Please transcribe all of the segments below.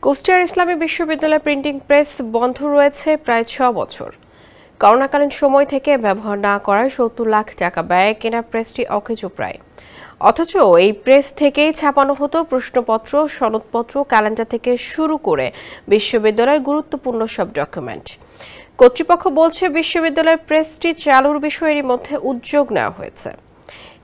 কুষ্টিয়ার ইসলামী বিশ্ববিদ্যালয় printing press বন্ধ রয়েছে প্রায় ৬ বছর। করোনাকালীন সময় থেকে ব্যবহার না করায় ৭০ লাখ টাকা ব্যয়ে কেনা প্রেসটি অকেজো প্রায়। অথচ এই প্রেস থেকেই ছাপানো হতো প্রশ্নপত্র, সনদপত্র, ক্যালেন্ডার থেকে শুরু করে বিশ্ববিদ্যালয়ের গুরুত্বপূর্ণ সব ডকুমেন্ট। কর্তৃপক্ষ বলছে বিশ্ববিদ্যালয়ের প্রেসটি চালুর বিষয়েরই মধ্যে উদ্যোগ নেওয়া হয়েছে।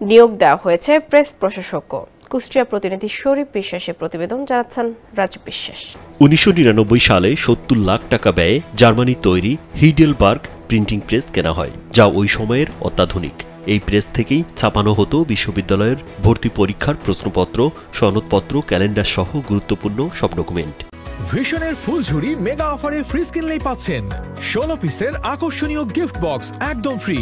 নিয়োগ দেওয়া হয়েছে প্রেস প্রশাসকও। কুষ্টিয়া প্রতিনিধি শরীফ বিশ্বাসের প্রতিবেদন, জানাচ্ছেন রাজীব বিশ্বাস। ১৯৯৯ সালে ৭০ লাখ টাকা ব্যয়ে জার্মানির তৈরি হিডেলবার্গ প্রিন্টিং প্রেস কেনা হয়, যা ওই সময়ের অত্যাধুনিক। এই প্রেস থেকেই ছাপানো হতো বিশ্ববিদ্যালয়ের ভর্তি পরীক্ষার প্রশ্নপত্র, সনদপত্র, ক্যালেন্ডার সহ গুরুত্বপূর্ণ সব ডকুমেন্ট। ভিশনের ফুলঝুরি মেগা অফারে ফ্রিজ কিনলেই পাচ্ছেন ১৬ পিসের আকর্ষণীয় গিফট বক্স একদম ফ্রি।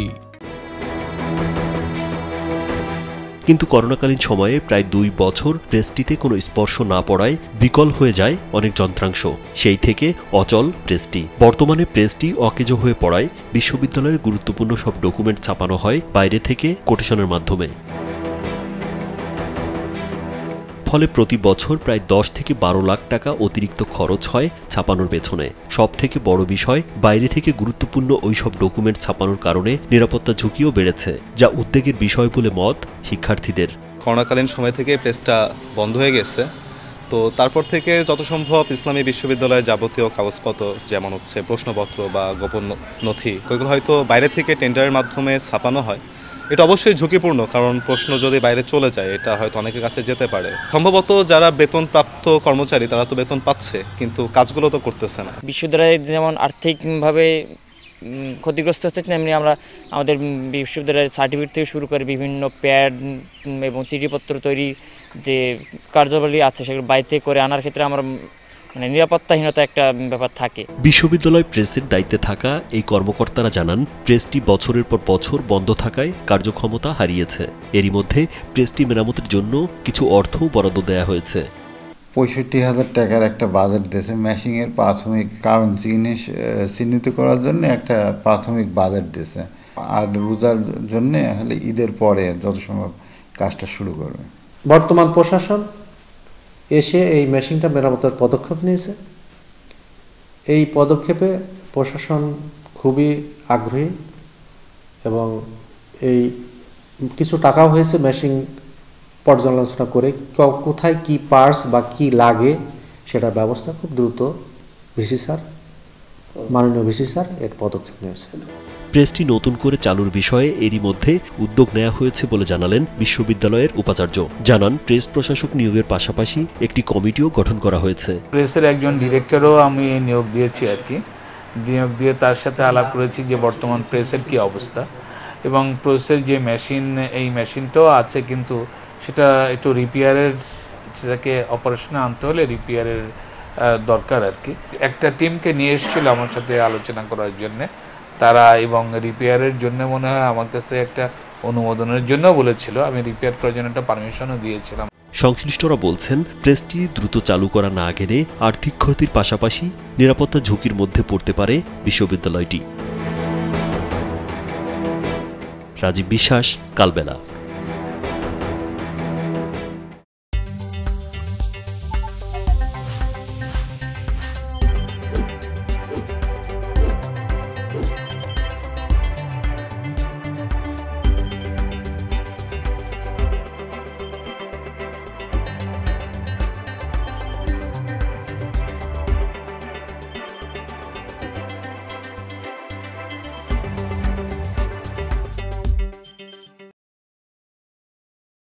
কিন্তু করোনাকালীন সময়ে প্রায় ২ বছর প্রেসটিতে কোনো স্পর্শ না পড়ায় বিকল হয়ে যায় অনেক যন্ত্রাংশ। সেই থেকে অচল প্রেসটি। বর্তমানে প্রেসটি অকেজো হয়ে পড়ায় বিশ্ববিদ্যালয়ের গুরুত্বপূর্ণ সব ডকুমেন্ট ছাপানো হয় বাইরে থেকে কোটেশনের মাধ্যমে। ফলে প্রতি বছর প্রায় ১০ থেকে ১২ লাখ টাকা অতিরিক্ত খরচ হয় ছাপানোর পেছনে। সব থেকে বড় বিষয়, বাইরে থেকে গুরুত্বপূর্ণ ওইসব ডকুমেন্ট ছাপানোর কারণে নিরাপত্তা ঝুঁকিও বেড়েছে, যা উদ্বেগের বিষয় বলে মত শিক্ষার্থীদের। করোনাকালীন সময় থেকে প্রেসটা বন্ধ হয়ে গেছে, তো তারপর থেকে যত সম্ভব ইসলামী বিশ্ববিদ্যালয়ের যাবতীয় কাগজপত্র, যেমন হচ্ছে প্রশ্নপত্র বা গোপন নথি, ওইগুলো হয়তো বাইরে থেকে টেন্ডারের মাধ্যমে ছাপানো হয়। এটা অবশ্যই ঝুঁকিপূর্ণ, কারণ প্রশ্ন যদি বাইরে চলে যায় এটা হয়তো অনেকের কাছে যেতে পারে। সম্ভবত যারা বেতনপ্রাপ্ত কর্মচারী তারা তো বেতন পাচ্ছে, কিন্তু কাজগুলো তো করতেছে না। বিশ্ববিদ্যালয় যেমন আর্থিকভাবে ক্ষতিগ্রস্ত হচ্ছে, তেমনি আমরা আমাদের বিশ্ববিদ্যালয়ের সার্টিফিকেট থেকে শুরু করে বিভিন্ন প্যাড এবং চিঠিপত্র তৈরি যে কার্যাবলী আছে সেগুলো বাইরে থেকে করে আনার ক্ষেত্রে আমরা নিরাপত্তাহীনতা একটা ব্যাপার থাকে। বিশ্ববিদ্যালয় প্রেসের দায়িত্বে থাকা এই কর্মকর্তারা জানান, প্রেসটি বছরের পর বছর বন্ধ থাকায় কার্যক্ষমতা হারিয়েছে। এরই মধ্যে প্রেসটি মেরামতের জন্য কিছু অর্থও বরাদ্দ দেওয়া হয়েছে। ৬৫,০০০ টাকার একটা বাজেট দিয়েছে। মেশিংয়ের প্রাথমিক কারণ জিনিস চিহ্নিত করার জন্য একটা প্রাথমিক বাজেট দিয়েছে। আর রোজার জন্য হলে ঈদের পরে যত সম্ভব কাজটা শুরু করবে। বর্তমান প্রশাসন এসে এই মেশিনটা মেরামতের পদক্ষেপ নিয়েছে। এই পদক্ষেপে প্রশাসন খুবই আগ্রহী এবং এই কিছু টাকাও হয়েছে মেশিন পর্যালোচনা করে কোথায় কি পার্টস বা কি লাগে সেটা ব্যবস্থা খুব দ্রুত মাননীয় ভিসি স্যার এর পদক্ষেপ নিয়েছে। প্রেসটি নতুন করে চালুর বিষয়ে এরই মধ্যে উদ্যোগ নেওয়া হয়েছে বলে জানালেন বিশ্ববিদ্যালয়ের উপাচার্য। জানান, প্রেস প্রশাসক নিয়োগের পাশাপাশি একটি কমিটিও গঠন করা হয়েছে। প্রেসের একজন ডিরেক্টরও আমি নিয়োগ দিয়েছি নিয়োগ দিয়ে তার সাথে আলাপ করেছি যে বর্তমান প্রেসের কি অবস্থা এবং প্রেসের যে মেশিন, এই মেশিনটাও আছে কিন্তু সেটা একটু রিপেয়ারের, সেটাকে অপারেশনে আনতে হলে রিপেয়ারের দরকার একটা টিমকে নিয়ে এসেছিল আমার সাথে আলোচনা করার জন্যে তারা, এবং রিপেয়ারের জন্য মনে হয় আমার কাছে একটা অনুমোদনের জন্য বলেছিল। আমি রিপেয়ার করার জন্য একটা পারমিশনও দিয়েছিলাম। সংশ্লিষ্টরা বলছেন, প্রেসটি দ্রুত চালু করা না গেলে আর্থিক ক্ষতির পাশাপাশি নিরাপত্তা ঝুঁকির মধ্যে পড়তে পারে বিশ্ববিদ্যালয়টি। রাজীব বিশ্বাস, কালবেলা।